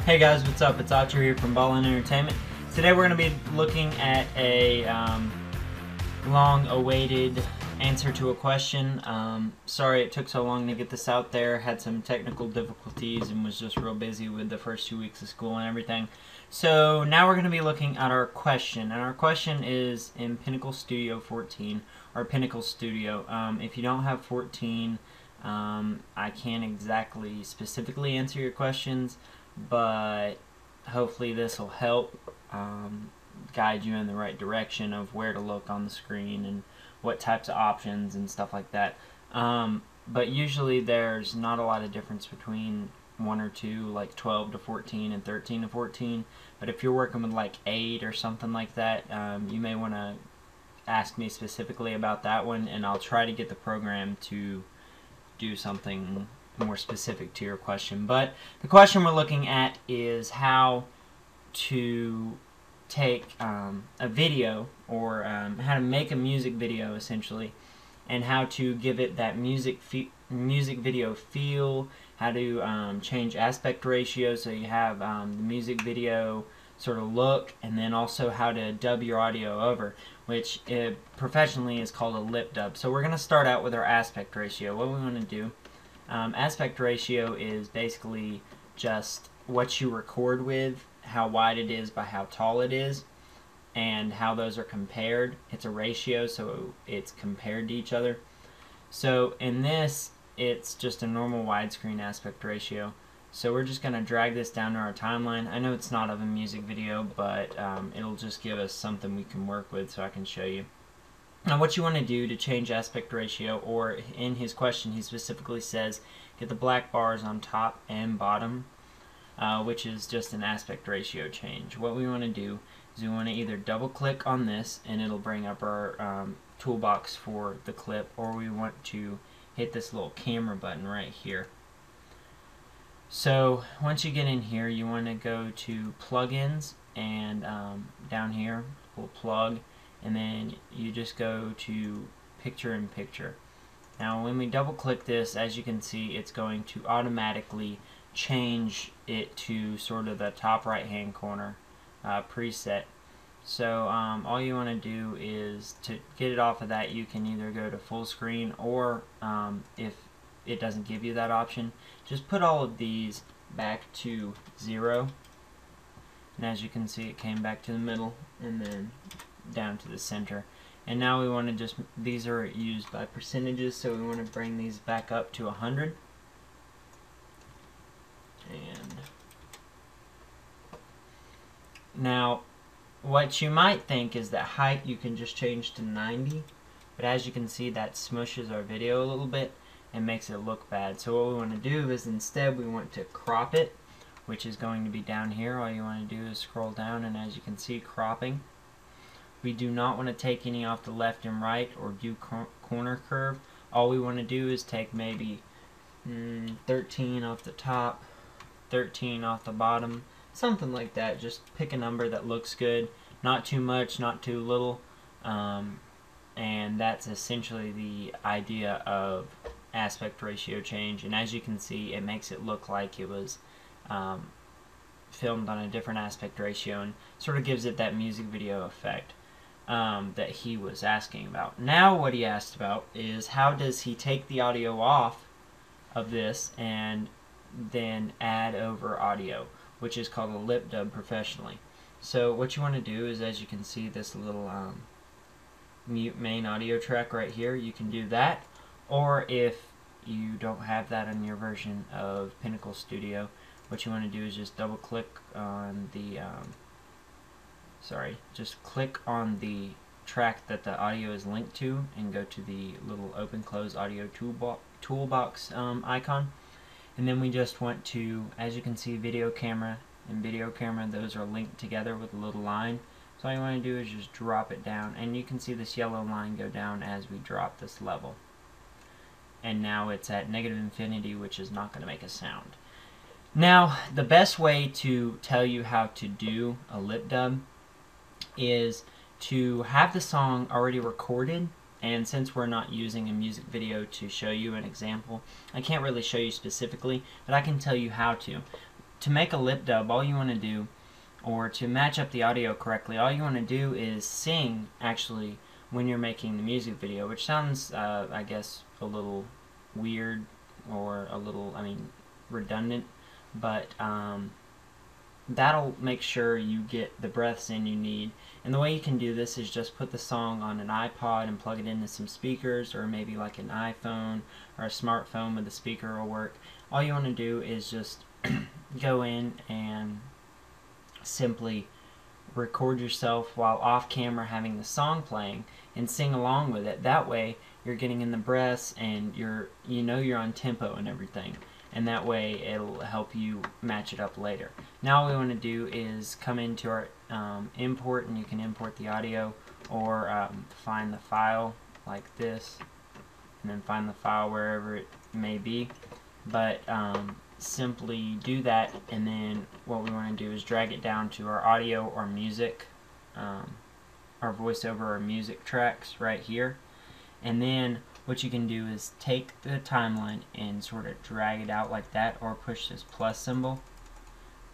Hey guys, what's up? It's Archer here from Ballin Entertainment. Today we're going to be looking at a long-awaited answer to a question. Sorry it took so long to get this out there. Had some technical difficulties and was just real busy with the first 2 weeks of school and everything. So now we're going to be looking at our question. And our question is in Pinnacle Studio 14, or Pinnacle Studio. If you don't have 14, I can't exactly specifically answer your questions, but hopefully this will help guide you in the right direction of where to look on the screen and what types of options and stuff like that. But usually there's not a lot of difference between one or two, like 12 to 14 and 13 to 14. But if you're working with like 8 or something like that, you may want to ask me specifically about that one, and I'll try to get the program to do something more specific to your question. But the question we're looking at is how to take a video, or how to make a music video essentially, and how to give it that music video feel, how to change aspect ratio so you have the music video sort of look, and then also how to dub your audio over, which professionally is called a lip dub. So we're going to start out with our aspect ratio. What we want to do, aspect ratio is basically just what you record with, how wide it is by how tall it is, and how those are compared. It's a ratio, so it's compared to each other. So in this, it's just a normal widescreen aspect ratio. So we're just going to drag this down to our timeline. I know it's not of a music video, but it'll just give us something we can work with so I can show you. Now what you want to do to change aspect ratio, or in his question he specifically says get the black bars on top and bottom, which is just an aspect ratio change. What we want to do is we want to either double click on this and it'll bring up our toolbox for the clip, or we want to hit this little camera button right here. So once you get in here, you want to go to plugins, and down here we'll plug, and then you just go to picture in picture. Now when we double click this, as you can see, it's going to automatically change it to sort of the top right hand corner preset. So all you want to do is, to get it off of that, you can either go to full screen, or if it doesn't give you that option, just put all of these back to 0, and as you can see it came back to the middle and then down to the center. And now we want to just, these are used by percentages, so we want to bring these back up to 100. And now what you might think is that height you can just change to 90, but as you can see that smushes our video a little bit and makes it look bad. So what we want to do is instead we want to crop it, which is going to be down here. All you want to do is scroll down, and as you can see, cropping. We do not want to take any off the left and right or do corner curve. All we want to do is take maybe 13 off the top, 13 off the bottom, something like that. Just pick a number that looks good, not too much, not too little, and that's essentially the idea of aspect ratio change. And as you can see, it makes it look like it was filmed on a different aspect ratio, and sort of gives it that music video effect that he was asking about. Now what he asked about is how does he take the audio off of this and then add over audio, which is called a lip dub professionally. So what you want to do is, as you can see, this little mute main audio track right here, you can do that, or if you don't have that on your version of Pinnacle Studio, what you want to do is just double click on the just click on the track that the audio is linked to, and go to the little open close audio toolbox icon. And then we just want to, as you can see, video camera and video camera, those are linked together with a little line. So all you want to do is just drop it down, and you can see this yellow line go down as we drop this level. And now it's at negative infinity, which is not going to make a sound. Now the best way to tell you how to do a lip dub is to have the song already recorded, and since we're not using a music video to show you an example, I can't really show you specifically, but I can tell you how to. to make a lip dub, all you want to do, or to match up the audio correctly, all you want to do is sing, actually, when you're making the music video, which sounds, I guess, a little weird, or a little, redundant, but that'll make sure you get the breaths in you need. And the way you can do this is just put the song on an iPod and plug it into some speakers, or maybe like an iPhone or a smartphone with a speaker will work. All you want to do is just go in and simply record yourself while off camera having the song playing and sing along with it. That way you're getting in the breaths and you're on tempo and everything, and that way it'll help you match it up later. Now all we want to do is come into our import, and you can import the audio, or find the file like this, and then find the file wherever it may be, but simply do that, and then what we want to do is drag it down to our audio or music, our voiceover or music tracks right here. And then what you can do is take the timeline and sort of drag it out like that, or push this plus symbol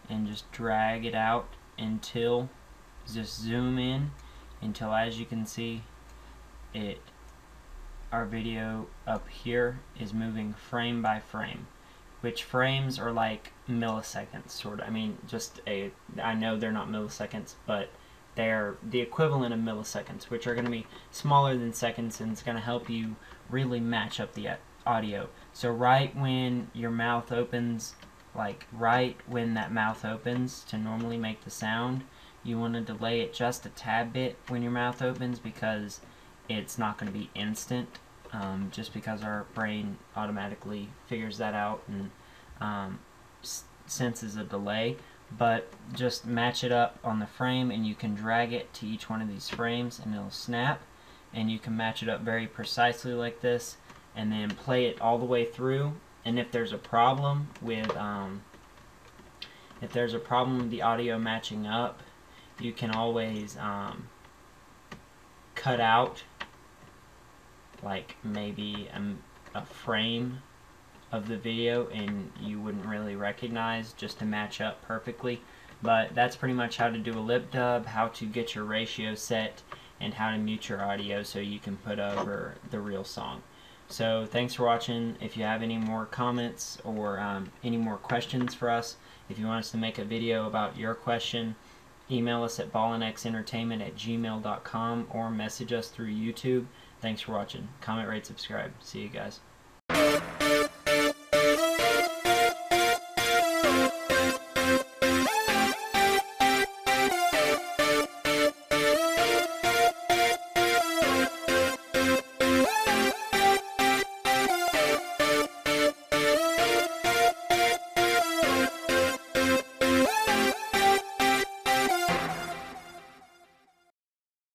and just drag it out until, just zoom in until, as you can see, our video up here is moving frame by frame, which frames are like milliseconds, sort of. I know they're not milliseconds, but they're the equivalent of milliseconds, which are going to be smaller than seconds, and it's going to help you really match up the audio. So right when your mouth opens, like right when that mouth opens to normally make the sound, you want to delay it just a tad bit when your mouth opens, because it's not going to be instant, just because our brain automatically figures that out and senses a delay. But just match it up on the frame, and you can drag it to each one of these frames and it'll snap, and you can match it up very precisely like this, and then play it all the way through. And if there's a problem with the audio matching up, you can always cut out like maybe a frame of the video, and you wouldn't really recognize, just to match up perfectly. But that's pretty much how to do a lip dub, how to get your ratio set, and how to mute your audio so you can put over the real song. So thanks for watching. If you have any more comments or any more questions for us, if you want us to make a video about your question, email us at ballinxentertainment@gmail.com, or message us through YouTube. Thanks for watching. Comment, rate, subscribe. See you guys.